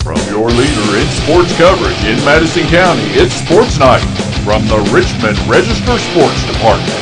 From your leader in sports coverage in Madison County, it's Sports Night from the Richmond Register Sports Department.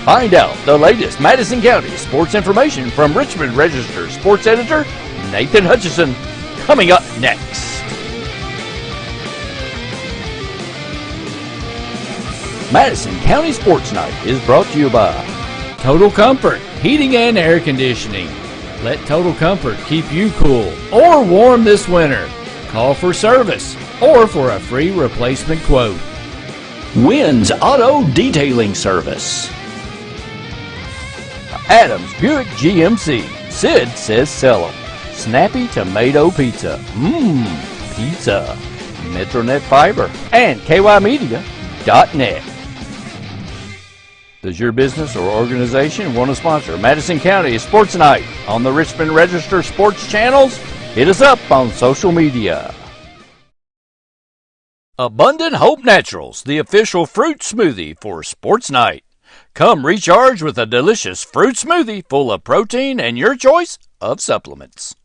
Find out the latest Madison County sports information from Richmond Register sports editor Nathan Hutchison, coming up next. Madison County Sports Night is brought to you by Total Comfort Heating and Air Conditioning. Let Total Comfort keep you cool or warm this winter. Call for service or for a free replacement quote. Wynn's Auto Detailing Service. Adams Buick GMC. Sid says sell 'em. Snappy Tomato Pizza. Pizza. Metronet Fiber. And KYmedia.net. Does your business or organization want to sponsor Madison County Sports Night on the Richmond Register Sports channels? Hit us up on social media. Abundant Hope Naturals, the official fruit smoothie for Sports Night. Come recharge with a delicious fruit smoothie full of protein and your choice of supplements.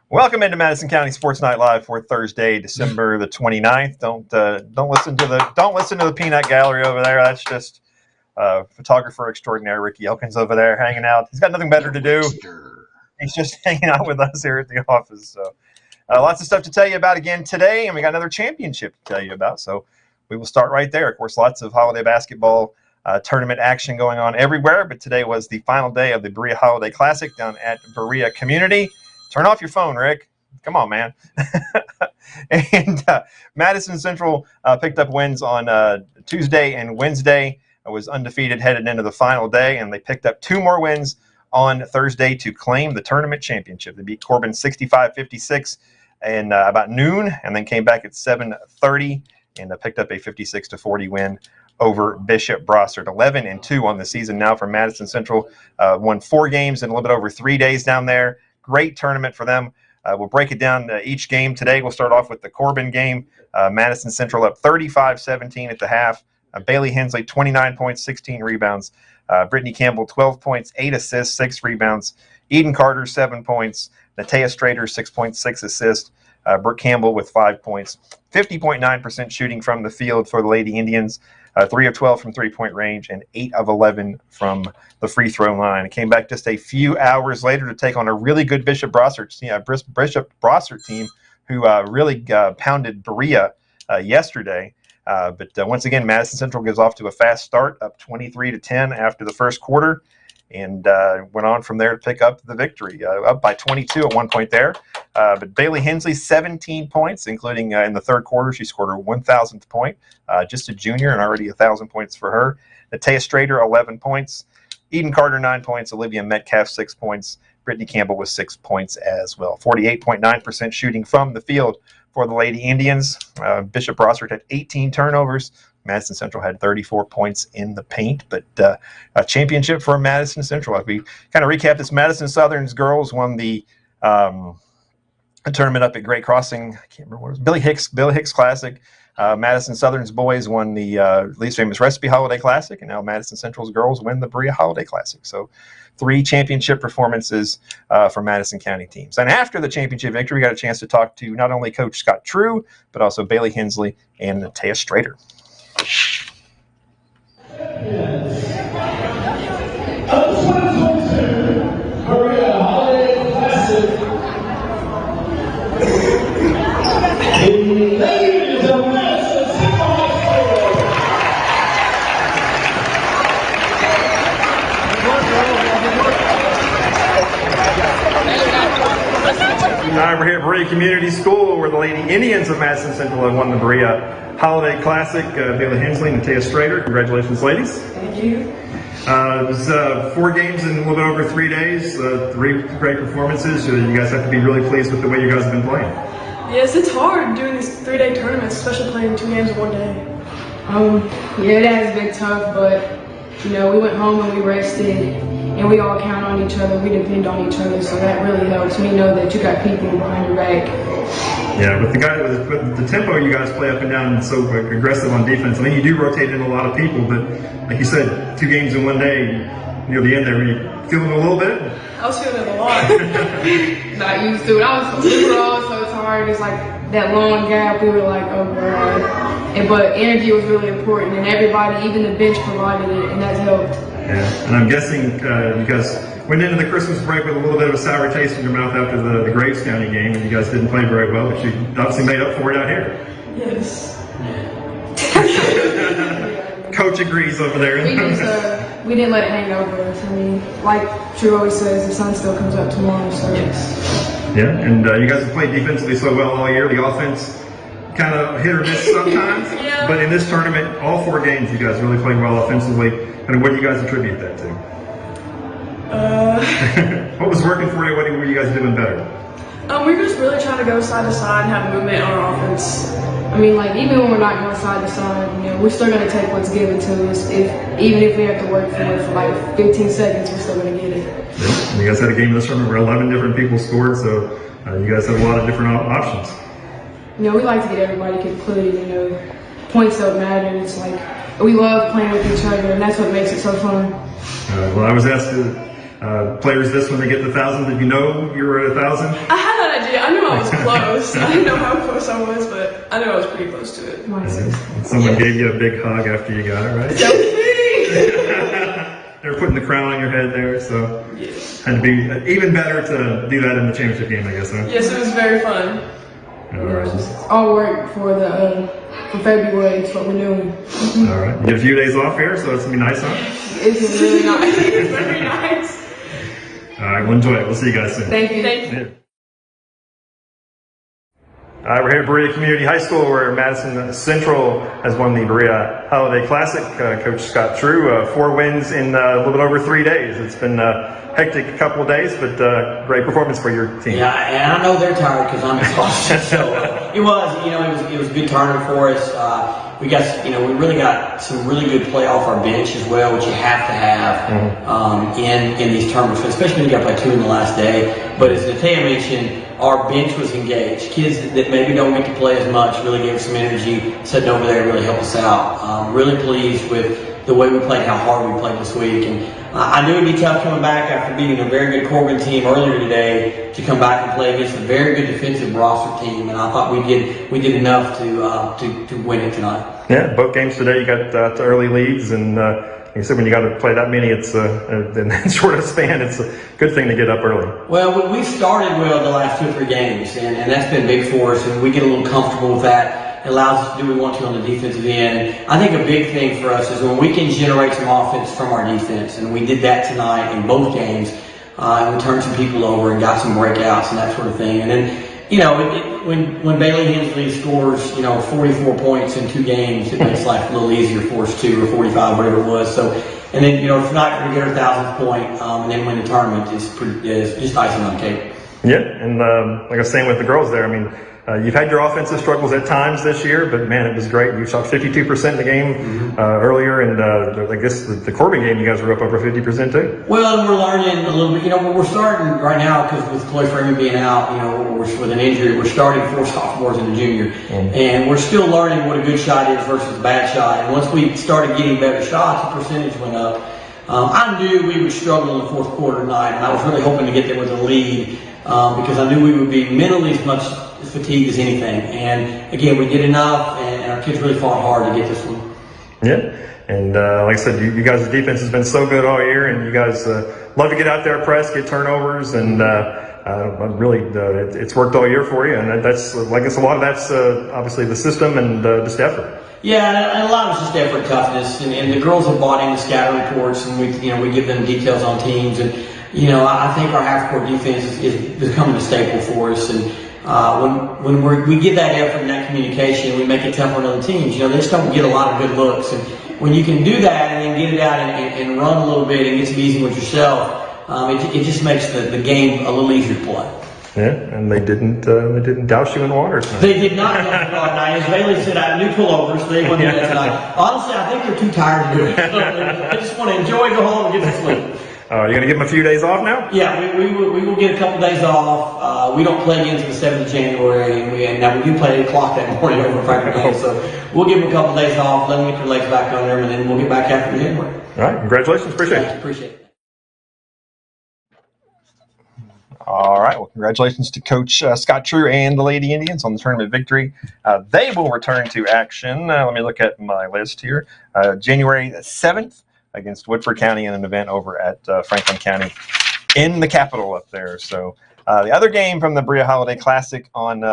Welcome into Madison County Sports Night Live for Thursday, December the 29th. Don't listen to the peanut gallery over there. That's just photographer extraordinaire Ricky Elkins over there hanging out. He's got nothing better to do. He's just hanging out with us here at the office. So. Lots of stuff to tell you about again today, and we got another championship to tell you about. So we will start right there. Of course, lots of holiday basketball tournament action going on everywhere, but today was the final day of the Berea Holiday Classic down at Berea Community. Turn off your phone, Rick. Come on, man. And Madison Central picked up wins on Tuesday and Wednesday. It was undefeated headed into the final day, and they picked up 2 more wins on Thursday to claim the tournament championship. They beat Corbin 65-56 and about noon, and then came back at 7:30 and picked up a 56-40 win over Bishop Brossard. 11-2 on the season now for Madison Central. Won 4 games in a little bit over 3 days down there. Great tournament for them. We'll break it down each game today. We'll start off with the Corbin game. Madison Central up 35-17 at the half. Bailey Hensley, 29 points, 16 rebounds. Brittany Campbell, 12 points, 8 assists, 6 rebounds. Eden Carter, 7 points. Natea Strader, 6.6 assists. Brooke Campbell with 5 points. 50.9% shooting from the field for the Lady Indians. 3 of 12 from three-point range and 8 of 11 from the free throw line. It came back just a few hours later to take on a really good Bishop Brossard team who really pounded Berea yesterday. But once again, Madison Central gives off to a fast start, up 23-10 after the first quarter, and went on from there to pick up the victory, up by 22 at one point there. But Bailey Hensley, 17 points, including in the third quarter. She scored her 1,000th point, just a junior, and already 1,000 points for her. Natea Strader, 11 points. Eden Carter, 9 points. Olivia Metcalf, 6 points. Brittany Campbell with 6 points as well. 48.9% shooting from the field for the Lady Indians. Bishop Brossard had 18 turnovers. Madison Central had 34 points in the paint, but a championship for Madison Central. If we kind of recap this, Madison Southern's girls won the tournament up at Great Crossing. I can't remember what it was. Billy Hicks Classic. Madison Southern's boys won the least famous recipe holiday classic, and now Madison Central's girls win the Berea Holiday Classic. So 3 championship performances for Madison County teams. And after the championship victory, we got a chance to talk to not only Coach Scott True, but also Bailey Hensley and Natea Strader. Now we're here at Berea Community School, where the Lady Indians of Madison Central have won the Berea Holiday Classic. Bailey Hensley and Natea Strader, congratulations, ladies. Thank you. It was 4 games in a little bit over 3 days, 3 great performances. You guys have to be really pleased with the way you guys have been playing. Yes, it's hard doing these 3-day tournaments, especially playing 2 games in 1 day. Yeah, it has been tough, but we went home and we rested, and we all count on each other. We depend on each other, so that really helps me know that you got people behind your back. Yeah, with the tempo you guys play up and down and so aggressive on defense, I mean, you do rotate in a lot of people, but like you said, 2 games in 1 day, near the end there, were you feeling it a little bit? I was feeling it a lot. Not used to it. I was super old, so it's hard. It's like that long gap. We were like, oh god. But energy was really important, and everybody, even the bench, provided it, and that helped. Yeah, and I'm guessing you guys went into the Christmas break with a little bit of a sour taste in your mouth after the Graves County game, and you guys didn't play very well, but you obviously made up for it out here. Yes. Coach agrees over there. We didn't let it hang over us. I mean, like Drew always says, the sun still comes up tomorrow. So Yeah, and you guys have played defensively so well all year. The offense kind of hit or miss sometimes, Yeah. but in this tournament, all 4 games, you guys really played well offensively. And what do you guys attribute that to? What was working for you? What were you guys doing better? We were just really trying to go side to side and have movement on our offense. I mean, like, even when we're not going side to side, we're still going to take what's given to us. Even if we have to work for it for like 15 seconds, we're still going to get it. Yeah. You guys had a game in this tournament where 11 different people scored, so you guys have a lot of different options. We like to get everybody included. Points don't matter. It's like we love playing with each other, and that's what makes it so fun. Well, I was asked players this when they get the 1,000. Did you know you were at 1,000? I had that idea. I knew I was close. I didn't know how close I was, but I knew I was pretty close to it. Someone gave you a big hug after you got it, right? They were putting the crown on your head there, so Yes. had to be even better to do that in the championship game, I guess, huh? Yes, it was very fun. All right. All work for February. It's what we're doing. All right. You get a few days off here, so it's going to be nice, huh? It's really nice. It's very nice. All right, well, enjoy it. We'll see you guys soon. Thank you. Thank you. Yeah. All right, we're here at Berea Community High School where Madison Central has won the Berea Holiday Classic. Coach Scott True, 4 wins in a little bit over 3 days. It's been a hectic couple of days, but great performance for your team. Yeah, and I know they're tired because I'm exhausted. So it was a good tournament for us. We really got some really good play off our bench as well, which you have to have in these tournaments, especially when you got to play 2 in the last day. But as Natea mentioned, our bench was engaged. Kids that maybe don't get to play as much really gave us some energy, sitting over there really helped us out. Really pleased with the way we played, how hard we played this week. And I knew it'd be tough coming back after beating a very good Corbin team earlier today to come back and play against a very good defensive roster team. And I thought we did enough to win it tonight. Yeah, both games today you got to early leads, and like you said, when you got to play that many, it's in that short a span, it's a good thing to get up early. Well, we started well the last 2 or 3 games, and that's been big for us, and we get a little comfortable with that. It allows us to do what we want to on the defensive end. And I think a big thing for us is when we can generate some offense from our defense, and we did that tonight in both games, and we turned some people over and got some breakouts and that sort of thing. And then, when Bailey Hensley scores, 44 points in 2 games, it makes life a little easier for us too, or 45, whatever it was. So, and then, tonight we get our 1,000th point, and then win the tournament is just icing on the cake. Yeah, and like I was saying with the girls there, I mean, you've had your offensive struggles at times this year, but man, it was great. You shot 52% in the game earlier, and I guess the Corbin game, you guys were up over 50% too. Well, we're learning a little bit. We're starting right now because with Chloe Freeman being out, with an injury, we're starting 4 sophomores and a junior, and we're still learning what a good shot is versus a bad shot. And once we started getting better shots, the percentage went up. I knew we would struggle in the 4th quarter tonight, and I was really hoping to get there with a lead because I knew we would be mentally as much fatigued as anything. And again, we did enough, and our kids really fought hard to get this one. Yeah, and like I said, you guys' defense has been so good all year, and you guys love to get out there, press, get turnovers, and really it's worked all year for you. And that's, I guess, a lot of that's obviously the system and just effort. Yeah, and a lot of it's just effort, toughness, and the girls have bought into scatter reports, and we give them details on teams, and I think our half-court defense is becoming a staple for us, and when we give that effort and that communication, we make it tough on other teams. You know, they just don't get a lot of good looks. And when you can do that and then get it out and run a little bit and get some easy with yourself, it just makes the game a little easier to play. Yeah, and they didn't douse you in water tonight. They did not douse me all night. As Bailey said, I had new pullovers. They wouldn't do that tonight. Honestly, I think they're too tired to do it. They just want to enjoy, go home, and get to sleep. You're going to give them a few days off now? Yeah, we will get a couple days off. We don't play again until the 7th of January, and now we do play at 8 o'clock that morning over Franklin game, so we'll give them a couple days off, let them get their legs back under them, and then we'll get back after January. All right, congratulations. Appreciate it. Appreciate it. All right. Well, congratulations to Coach Scott True and the Lady Indians on the tournament victory. They will return to action. Let me look at my list here. January 7th against Woodford County in an event over at Franklin County in the capital up there. So the other game from the Berea Holiday Classic on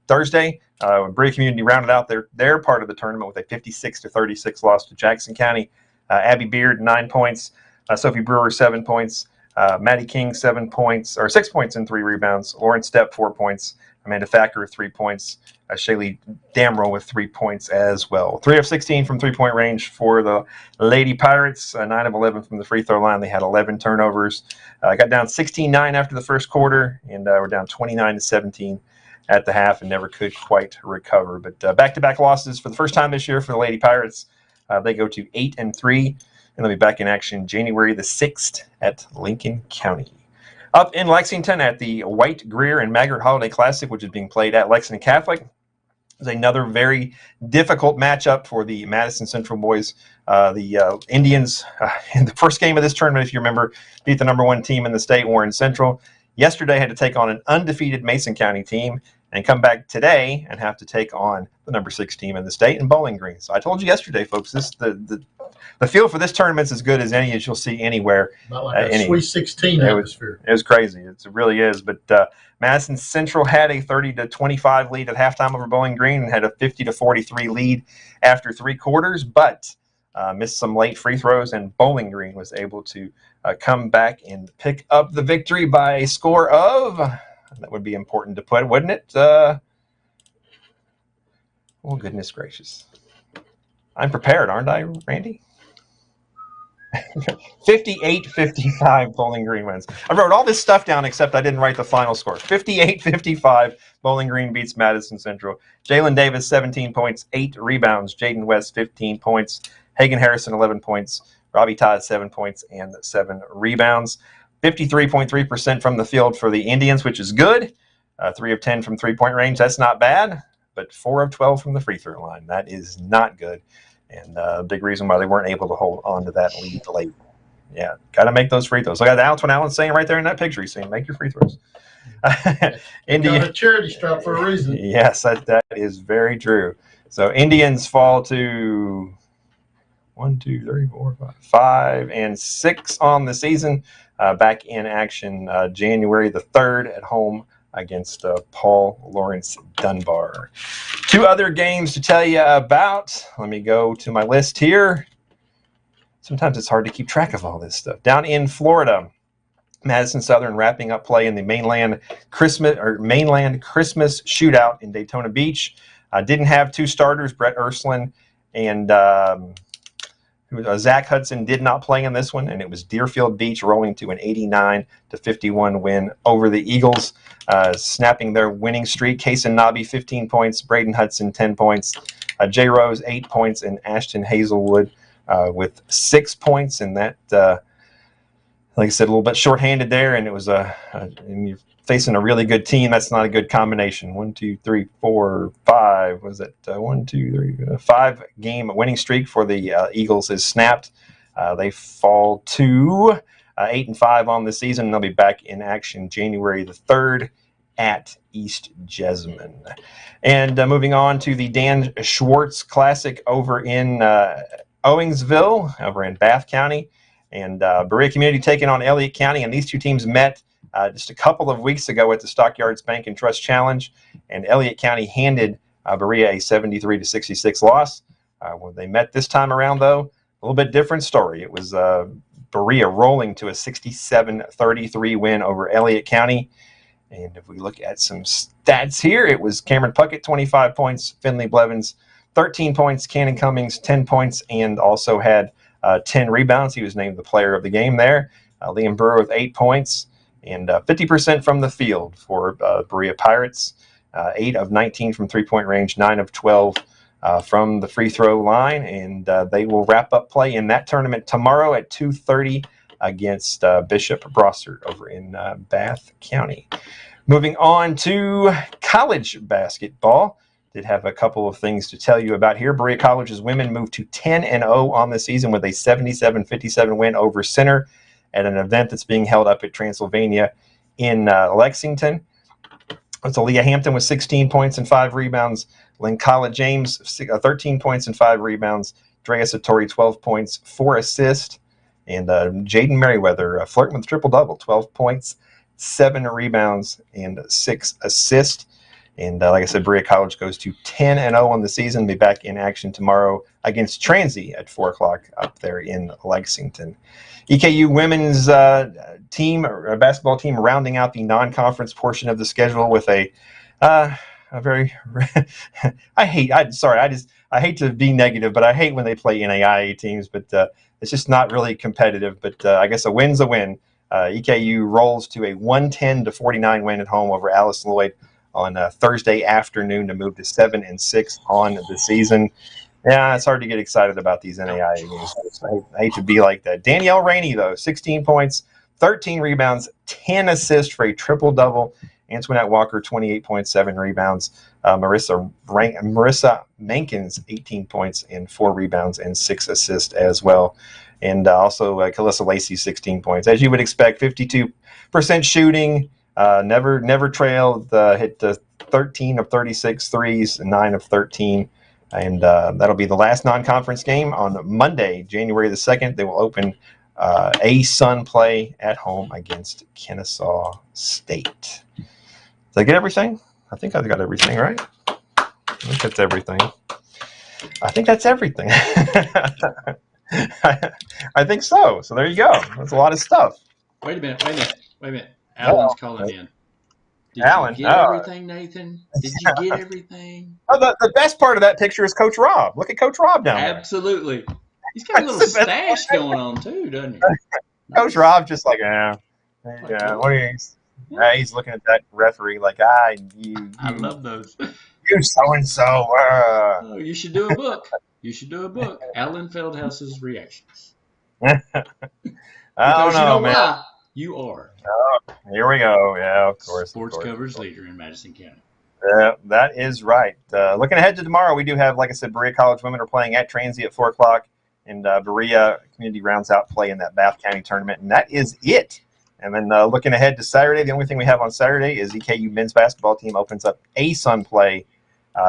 Thursday, Berea Community rounded out their part of the tournament with a 56-36 loss to Jackson County. Abby Beard, 9 points. Sophie Brewer, 7 points. Maddie King, 7 points, or 6 points and 3 rebounds. Lauren Stepp, 4 points. Amanda Thacker, 3 points. Shaylee Damrell with 3 points as well. 3 of 16 from three-point range for the Lady Pirates. 9 of 11 from the free throw line. They had 11 turnovers. Got down 16-9 after the first quarter, and we're down 29-17 at the half and never could quite recover. But back-to-back losses for the first time this year for the Lady Pirates. They go to 8-3. And they'll be back in action January the 6th at Lincoln County. Up in Lexington at the White, Greer, and Maggart Holiday Classic, which is being played at Lexington Catholic, is another very difficult matchup for the Madison Central boys. The Indians, in the first game of this tournament, if you remember, beat the #1 team in the state, Warren Central. Yesterday had to take on an undefeated Mason County team and come back today and have to take on the #6 team in the state in Bowling Green. So I told you yesterday, folks, the field for this tournament's as good as any as you'll see anywhere. Not like a Sweet 16 atmosphere. It was crazy. It really is. But Madison Central had a 30-25 lead at halftime over Bowling Green and had a 50-43 lead after 3 quarters, but missed some late free throws, and Bowling Green was able to come back and pick up the victory by a score of, that would be important to put, wouldn't it? Oh, goodness gracious. I'm prepared, aren't I, Randy? 58-55 Bowling Green wins. I wrote all this stuff down except I didn't write the final score. 58-55 Bowling Green beats Madison Central. Jalen Davis, 17 points, 8 rebounds. Jaden West, 15 points. Hagen Harrison, 11 points. Robbie Todd, 7 points and 7 rebounds. 53.3% from the field for the Indians, which is good. 3 of 10 from three-point range. That's not bad. But 4 of 12 from the free throw line. That is not good. And a big reason why they weren't able to hold on to that lead late. Yeah, got to make those free throws. Look at that's what Alan's saying right there in that picture. He's saying, make your free throws. Got a charity strap for a reason. Yes, that is very true. So Indians fall to 1, 2, 3, 4, 5, and 6 on the season. Back in action January the 3rd at home against Paul Lawrence Dunbar. 2 other games to tell you about. Let me go to my list here. Sometimes it's hard to keep track of all this stuff. Down in Florida, Madison Southern wrapping up play in the Mainland Christmas Shootout in Daytona Beach. Didn't have 2 starters, Brett Ursuline and Zach Hudson did not play in this one, and it was Deerfield Beach rolling to an 89-51 win over the Eagles, snapping their winning streak. Kaysen Nobby, 15 points. Braden Hudson, 10 points. Jay Rose, 8 points. And Ashton Hazelwood with 6 points. And that, like I said, a little bit shorthanded there, and it was and you're facing a really good team. That's not a good combination. 1, 2, 3, 4, 5. Was it 1, 2, 3, 5 game winning streak for the Eagles is snapped. They fall to 8-5 on the season. They'll be back in action January the 3rd at East Jessamine. And moving on to the Dan Schwartz Classic over in Owingsville, over in Bath County. And Berea Community taking on Elliott County. And these 2 teams met just a couple of weeks ago at the Stockyards Bank and Trust Challenge, and Elliott County handed Berea a 73-66 loss. When they met this time around, though, a little bit different story. It was Berea rolling to a 67-33 win over Elliott County, And if we look at some stats here, it was Cameron Puckett, 25 points, Finley Blevins, 13 points, Cannon Cummings, 10 points, and also had 10 rebounds. He was named the player of the game there. Liam Burrow with 8 points and 50% from the field for Berea Pirates. 8 of 19 from three-point range, 9 of 12 from the free throw line. And they will wrap up play in that tournament tomorrow at 2:30 against Bishop Brossard over in Bath County. Moving on to college basketball. Did have a couple of things to tell you about here. Berea College's women moved to 10-0 on the season with a 77-57 win over Center at an event that's being held up at Transylvania in Lexington. So Leah Hampton with 16 points and 5 rebounds. Lynn Collett James, 13 points and 5 rebounds. Drea Satori, 12 points, 4 assists. And Jaden Merriweather flirting with triple-double, 12 points, 7 rebounds, and 6 assists. And like I said, Berea College goes to 10-0 on the season. Be back in action tomorrow against Transy at 4 o'clock up there in Lexington. EKU women's basketball team rounding out the non-conference portion of the schedule with a very I hate to be negative, but I hate when they play NAIA teams, but it's just not really competitive. But I guess a win's a win. EKU rolls to a 110-49 win at home over Alice Lloyd on Thursday afternoon to move to 7-6 on the season. Yeah, it's hard to get excited about these NAIA games. I hate to be like that. Danielle Rainey, though, 16 points, 13 rebounds, 10 assists for a triple-double. Antoinette Walker, 28.7 rebounds. Marissa Mankins, 18 points and 4 rebounds and 6 assists as well. And also Calissa Lacey, 16 points. As you would expect, 52% shooting. Never trailed. Hit 13 of 36 threes, 9 of 13. And that'll be the last non-conference game on Monday, January the 2nd. They will open A-Sun play at home against Kennesaw State. Did I get everything? I think I've got everything, right? I think that's everything. I think so. So there you go. That's a lot of stuff. Wait a minute. Alan's calling in. Did Alan, you get everything, Nathan? Did you get everything? Oh, the best part of that picture is Coach Rob. Look at Coach Rob down there. Absolutely. He's got a little stash going on too, doesn't he? Coach Rob just like, what are you? He's looking at that referee like, I love those. You so-and-so. Oh, you should do a book. Alan Feldhouse's reactions. I don't know, man. Why? You are. Oh, here we go. Yeah, of course. Sports coverage leader in Madison County. Yeah, that is right. Looking ahead to tomorrow, we do have, like I said, Berea College women are playing at Transy at 4 o'clock, and Berea Community rounds out play in that Bath County tournament, and that is it. And then looking ahead to Saturday, the only thing we have on Saturday is EKU men's basketball team opens up A-Sun play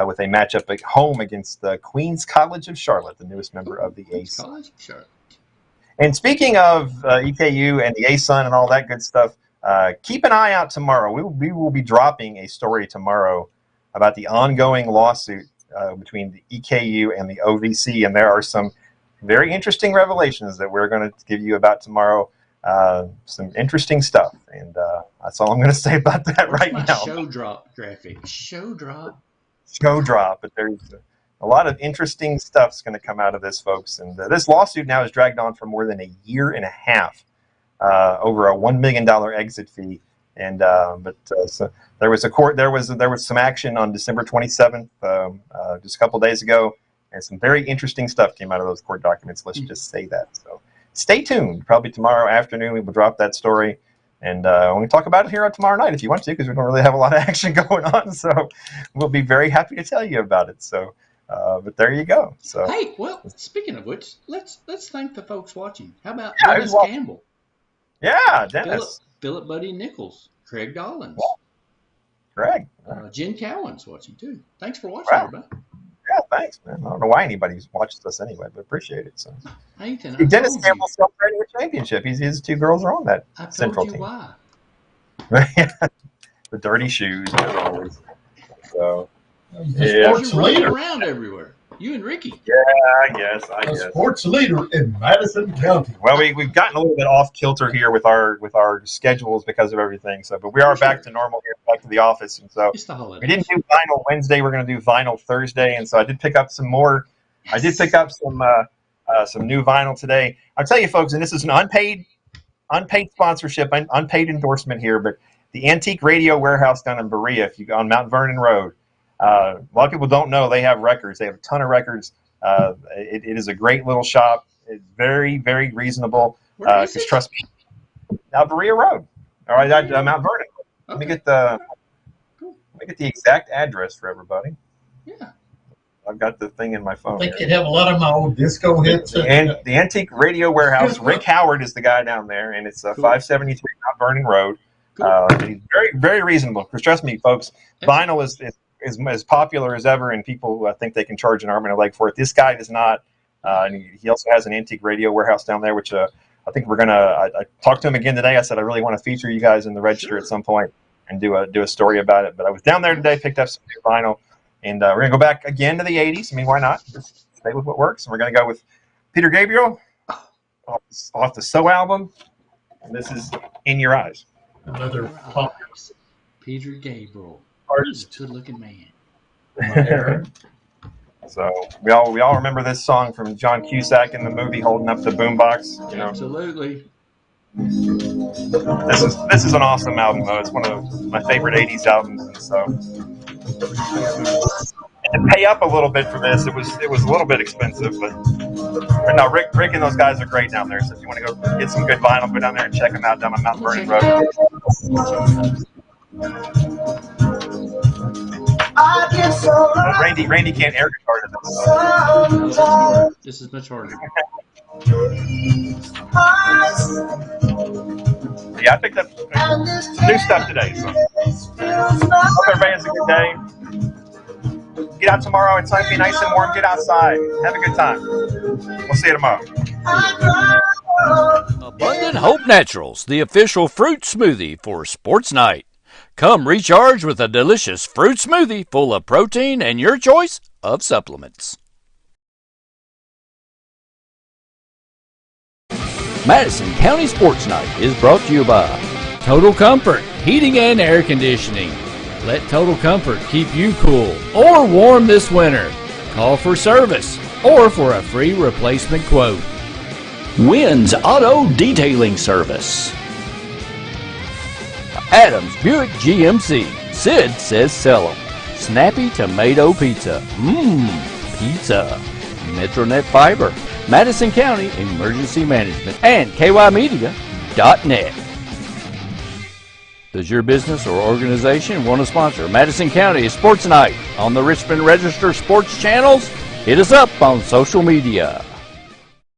with a matchup at home against the Queens College of Charlotte, the newest member of the A-Sun. College of Charlotte. And speaking of EKU and the A-Sun and all that good stuff, keep an eye out tomorrow. We will be dropping a story tomorrow about the ongoing lawsuit between the EKU and the OVC, and there are some very interesting revelations that we're going to give you about tomorrow. Some interesting stuff, and that's all I'm going to say about that right now. Show drop graphic. Show drop. But there's a lot of interesting stuff's going to come out of this, folks. And this lawsuit now has dragged on for more than a year and a half over a $1 million exit fee. And so there was some action on December 27th, just a couple days ago, and some very interesting stuff came out of those court documents. Let's just say that. So stay tuned. Probably tomorrow afternoon we will drop that story. And we're going to talk about it here on tomorrow night if you want to, because we don't really have a lot of action going on. So we'll be very happy to tell you about it. So, but there you go. So hey, well, speaking of which, let's thank the folks watching. How about Dennis Campbell? Yeah, Dennis. Philip Buddy Nichols, Craig Dollins, Greg, Jen Cowan's watching too. Thanks for watching, everybody. Yeah, thanks, man. I don't know why anybody watches us anyway, but appreciate it. So, Nathan, Dennis Campbell's celebrating a championship. His 2 girls are on that Central team. Why. The dirty shoes, as always. So, You're running around everywhere. You and Ricky. Yeah, I guess. A sports leader in Madison County. Well, we've gotten a little bit off kilter here with our schedules because of everything. So, but we are back to normal here, back to the office, and so It's the holidays. we didn't do vinyl Wednesday. We're going to do vinyl Thursday, and so I did pick up some more. I did pick up some new vinyl today. I'll tell you, folks, and this is an unpaid sponsorship, unpaid endorsement here, but the Antique Radio Warehouse down in Berea, if you go on Mount Vernon Road. A lot of people don't know they have records. They have a ton of records. It is a great little shop. It's very, very reasonable. Because trust me, Berea Road. All right, Mount Vernon. Let me get the exact address for everybody. Yeah. I've got the thing in my phone. I think they'd have a lot of my old disco hits. And the Antique Radio Warehouse. Rick Howard is the guy down there, and it's 573 Mount Vernon Road. Cool. He's very, very reasonable. Because trust me, folks, vinyl is as popular as ever, and people think they can charge an arm and a leg for it. This guy does not. And he also has an Antique Radio Warehouse down there, which I think we're gonna. I talked to him again today. I said I really want to feature you guys in the register at some point and do a story about it. But I was down there today, picked up some new vinyl, and we're gonna go back again to the '80s. I mean, why not? Just stay with what works. And we're gonna go with Peter Gabriel off the So album, and this is In Your Eyes. Another popular Peter Gabriel. artist. Good-looking man. So we all remember this song from John Cusack in the movie, holding up the boombox. You know, Absolutely. this is an awesome album, though. It's one of my favorite '80s albums, and so. And to pay up a little bit for this, it was a little bit expensive, but no, Rick and those guys are great down there. So if you want to go get some good vinyl, go down there and check them out down on Mount Vernon Road. Randy can't air guitar to this. This is much harder. Yeah, I picked up new stuff today. So hope everybody has a good day. Get out tomorrow. It's going to be nice and warm. Get outside. Have a good time. We'll see you tomorrow. Abundant Hope Naturals, the official fruit smoothie for Sports Night. Come recharge with a delicious fruit smoothie full of protein and your choice of supplements. Madison County Sports Night is brought to you by Total Comfort Heating and Air Conditioning. Let Total Comfort keep you cool or warm this winter. Call for service or for a free replacement quote. Wynn's Auto Detailing Service. Adams Buick GMC. Sid says sell 'em. Snappy Tomato Pizza. Pizza. Metronet Fiber. Madison County Emergency Management. And KYmedia.net. Does your business or organization want to sponsor Madison County Sports Night on the Richmond Register Sports channels? Hit us up on social media.